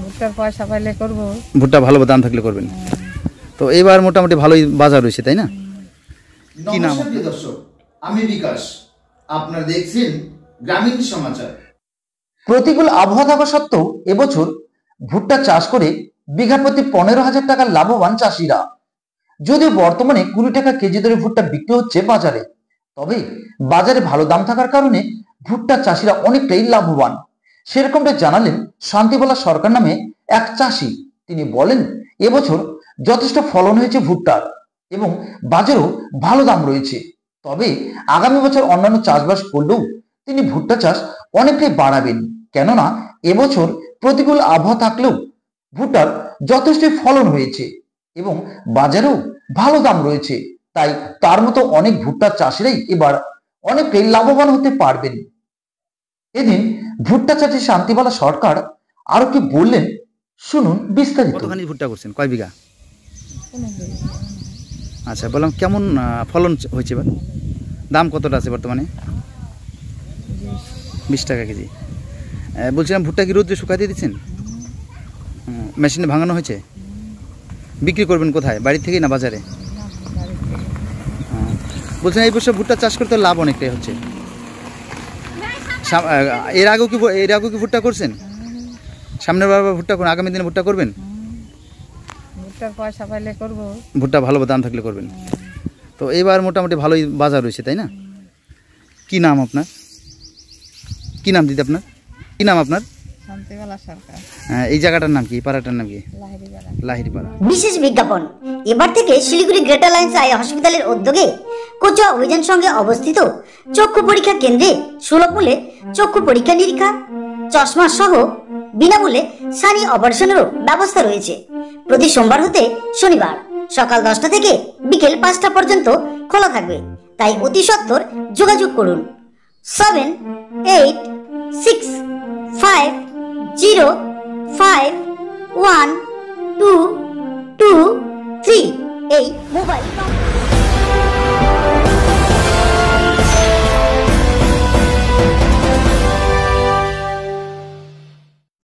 ভুট্টার পয়সা পাইলে করব। ভুট্টা ভালো দাম থাকলে করবেন। তো এবার মোটামুটি ভালোই বাজার রয়েছে, তাই না? কি নাম? নমস্কার দর্শক, আমি বিকাশ, আপনারা দেখছেন গ্রামীণ সমাচার। প্রতিকূল আবহাওয়া থাকা সত্ত্বেও এবছর ভুট্টা চাষ করে বিঘা প্রতি 15,000 টাকা লাভবান চাষিরা। যদিও বর্তমানে 20 টাকা কেজি দরে ভুট্টা বিক্রি হচ্ছে বাজারে, তবে বাজারে ভালো দাম থাকার কারণে ভুট্টা চাষিরা অনেকটাই লাভবান। সেরকমটা জানালেন শান্তিবালা সরকার নামে এক চাষি। তিনি বলেন, এবছর যথেষ্ট ফলন হয়েছে ভুট্টার এবং বাজারেও ভালো দাম রয়েছে। তবে আগামী বছর অন্যান্য চাষবাস করলেও তিনি ভুট্টা চাষ অনেকটাই বাড়াবেন, কেননা এবছর প্রতিকূল আবহাওয়া থাকলেও ভুট্টার যথেষ্ট ফলন হয়েছে এবং বাজারেও ভালো দাম রয়েছে। তাই তার মতো অনেক ভুট্টা চাষিরাই এবার অনেকটাই লাভবান হতে পারবেন। এদিন ভুট্টা চাষি শান্তিবালা সরকার আরো কি বললেন, শুনুন বিস্তারিত। কতখানি ভুট্টা করছেন, কয় বিঘা? আচ্ছা, বললাম কেমন ফলন হয়েছে এবার? দাম কতটা আছে বর্তমানে? 20 টাকা কেজি। বলছিলাম ভুট্টা কি রোদ্রে শুকাতে দিচ্ছেন? মেশিনে ভাঙানো হয়েছে? বিক্রি করবেন কোথায়, বাড়ি থেকেই না বাজারে? বলছেন এই বছর ভুট্টা চাষ করতে লাভ অনেকটাই হচ্ছে। এর আগেও কি ভুট্টা করছেন? সামনের বার ভুট্টা করুন, আগামী দিনে ভুট্টা করবেন? ভুট্টার পয়সা পাইলে করব। ভুট্টা ভালো দাম থাকলে করবেন। তো এবার মোটামুটি ভালোই বাজার রয়েছে, তাই না? কি নাম আপনার? কি নাম দিদি আপনার? কি নাম আপনার? শান্তিবালা সরকার। এই জায়গাটার নাম কি, পাড়াটার নাম কি? লাহিড়ি পাড়া। বিশেষ বিজ্ঞাপন, এবার থেকে শিলিগুড়ি গ্রেটার লাইন্স আই হসপিটালের উদ্যোগে কোচুয়া অভিযান সঙ্গে অবস্থিত চক্ষু পরীক্ষা কেন্দ্রে সুলভ মূল্যে চক্ষু পরীক্ষা নিরীক্ষা, চশমা সহ বিনামূল্যে সানি অপারেশনেরও ব্যবস্থা রয়েছে। প্রতি সোমবার হতে শনিবার সকাল 10টা থেকে বিকেল 5টা পর্যন্ত খোলা থাকবে। তাই অতি সত্বর যোগাযোগ করুন 7865051223 এই মোবাইল নম্বর।